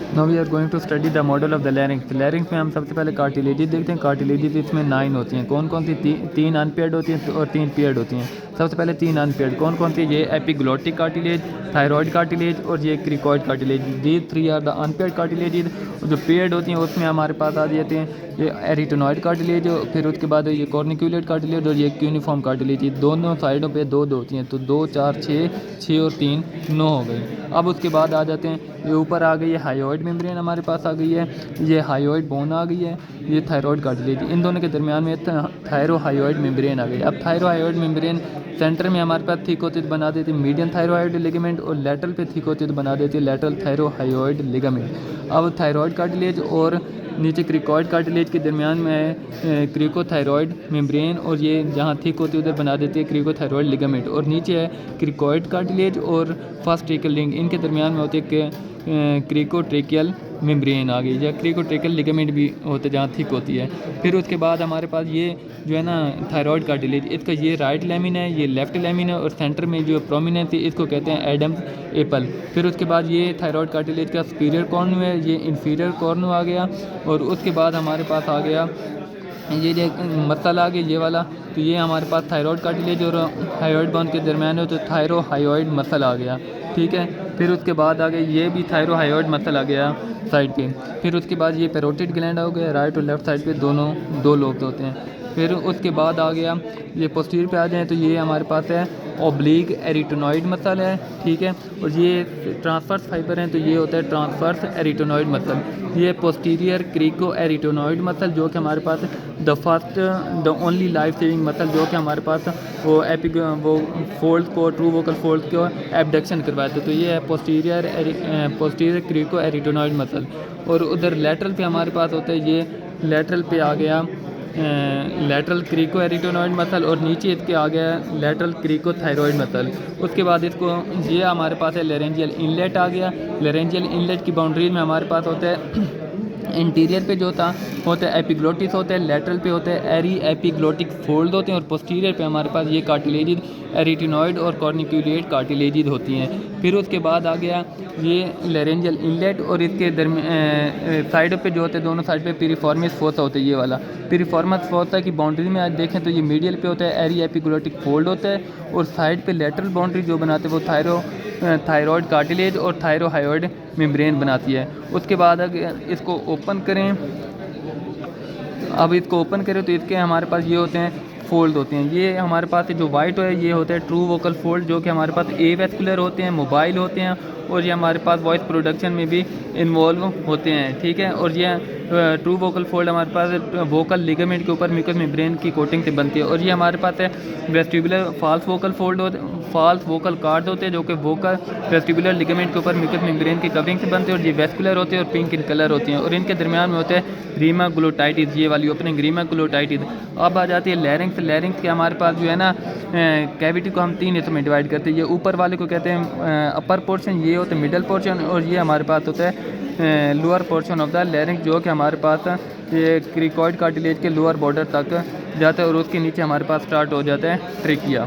Now we are going to study the model of the larynx. Larynx में हम सबसे पहले कार्टिलेजेस देखते हैं। कार्टिलेजेस इसमें 9 होती हैं। कौन कौन सी? तीन अनपेयर्ड होती हैं और 3 पेयर्ड होती हैं। सबसे पहले 3 अनपेयर्ड कौन कौन सी? ये एपिग्लोटिक कार्टिलेज, थायराइड कार्टिलेज और ये cricoid cartilage. These 3 are the unpaired cartilages. जो पेयर्ड होती हैं उसमें हमारे पास आ जाते हैं ये एरिटोनॉइड कार्टिलेज, फिर उसके बाद ये कॉर्निक्यूलेट कार्टिलेज और ये क्यूनिफॉर्म कार्टिलेज। दोनों साइडों पे दो दो होती हैं, तो 2 4 6, 6 और 3 9 हो गई। अब उसके बाद आ जाते हैं ये ऊपर आ गई है हायोइड मेम्ब्रेन हमारे पास आ गई है, ये हायोइड बोन आ गई है, ये थायराइड कार्टिलेज। इन दोनों के दरमियान में थायरोहायोइड मेम्ब्रेन आ गई। अब थायरोहायोइड मेम्ब्रेन सेंटर में हमारे पास थिक होती तो बना देती मीडियन थायरोइड लिगामेंट, और लेटरल पे थिक होती तो बना देती लेटरल थायरोहायोइड लिगामेंट। अब थायराइड कार्टिलेज और नीचे क्रिकॉइड कार्टिलेज के दरमियान में है क्रिकोथायरॉइड मेम्ब्रेन, और ये जहाँ थिक होती है उधर बना देती है क्रिकोथायरॉइड लिगामेंट। और नीचे है क्रिकॉइड कार्टिलेज और फर्स्ट ट्रेकियल रिंग, इनके दरमियान में होते हैं क्रिकोट्रेकियल मेम्ब्रेन आ गई, या क्रिकोट्रेकियल लिगामेंट भी होते जहाँ थिक होती है। फिर उसके बाद हमारे पास ये जो है ना थायराइड कार्टिलेज, इसका ये राइट लेमिन है, ये लेफ्ट लेमिन है, और सेंटर में जो प्रोमिनेंस है इसको कहते हैं एडम्स एपल। फिर उसके बाद ये थायराइड कार्टिलेज का सुपीरियर कॉर्नु है, ये इन्फीरियर कॉर्नु आ गया। और उसके बाद हमारे पास आ गया ये जो मसल आ गया ये वाला, तो ये हमारे पास थायराइड कार्टिलेज और हायोइड बोन के दरमियान है, तो थायरोहायोइड मसल आ गया, ठीक है। फिर उसके बाद आ गया ये भी थायरोहायोइड मसल आ गया साइड पे। फिर उसके बाद ये पैरोटिड ग्लैंड हो गया, राइट और लेफ्ट साइड पे दोनों 2 लोब होते हैं। फिर उसके बाद आ गया ये पोस्टीरियर पे आ जाए तो ये हमारे पास है ओब्लिक एरिटोनॉइड मसल है, ठीक है। और ये ट्रांसवर्स फाइबर हैं, तो ये होता है ट्रांसवर्स एरिटोनॉइड मसल। ये पोस्टीरियर क्रिको एरिटोनॉइड मसल जो कि हमारे पास the first the only life saving muscle, जो कि हमारे पास वो फोल्ड को ट्रू वोकल फोल्ड को एबडक्शन करवाते, तो ये है पोस्टीरियर क्रिको एरिटोनॉइड मसल। और उधर लेटरल पे हमारे पास होता है ये लेटरल पे आ गया लेटरल क्रिको एरिटोनॉइड मसल, और नीचे इसके आ गया लेटरल क्रिको थायरॉइड मसल। उसके बाद इसको ये हमारे पास है लेरेंजियल इनलेट आ गया। लेरेंजियल इनलेट की बाउंड्रीज में हमारे पास होता है इंटीरियर पे जो होता है एपिग्लोटिस होता है, लेटरल पे होता है एरी एपिग्लोटिक फोल्ड होते हैं, और पोस्टीरियर पे हमारे पास ये कार्टिलेजिड एरिटिनॉइड और कॉर्निक्यूलेट कार्टिलेजिड होती हैं। फिर उसके बाद आ गया ये लेरेंजियल इनलेट, और इसके साइड पे जो होते हैं दोनों साइड पे पिरिफॉर्मिस फोसा होता है, ये वाला पिरिफॉर्मस फोसा की बाउंड्री में आज देखें तो ये मीडियल पे होता है एरी एपिग्लोटिक फोल्ड होता है, और साइड पे लेटरल बाउंड्री जो बनाते हैं वो थायरॉइड कार्टिलेज और थायरोहायोइड मेम्ब्रेन बनाती है। उसके बाद अगर इसको ओपन करें, अब इसको ओपन करें तो इसके हमारे पास ये होते हैं फोल्ड होते हैं। ये हमारे पास जो वाइट है ये होता है ट्रू वोकल फोल्ड, जो कि हमारे पास एवेस्कुलर होते हैं, मोबाइल होते हैं, और ये हमारे पास वॉइस प्रोडक्शन में भी इन्वॉल्व होते हैं, ठीक है। और ये ट्रू वोकल फोल्ड हमारे पास वोकल लिगामेंट के ऊपर म्यूकस मेम्ब्रेन की कोटिंग से बनती है। और ये हमारे पास है वेस्टिबुलर फॉल्स वोकल फोल्ड होते फॉल्स वोकल कार्ड होते हैं, जो कि वोकल वेस्टिबुलर लिगामेंट के ऊपर म्यूकस मेम्ब्रेन की कवरिंग से बनते हैं, और ये वेस्कुलर होते हैं और पिंक इन कलर होते हैं, और इनके दरमियान में होते हैं रीमा ग्लोटाइटिस, ये वाली ओपनिंग रीमा ग्लोटाइटिस। अब आ जाती है लैरिंक्स। लैरिंक्स के हमारे पास जो है ना कैविटी को हम 3 हिस्सों में डिवाइड करते हैं। ये ऊपर वाले को कहते हैं अपर पोर्शन, ये होता है मिडल पोर्शन, और ये हमारे पास होता है lower portion of the larynx, जो कि हमारे पास ये क्रिकॉइड कार्टिलेज के लोअर बॉर्डर तक जाता है, और उसके नीचे हमारे पास स्टार्ट हो जाता है ट्रेकिया।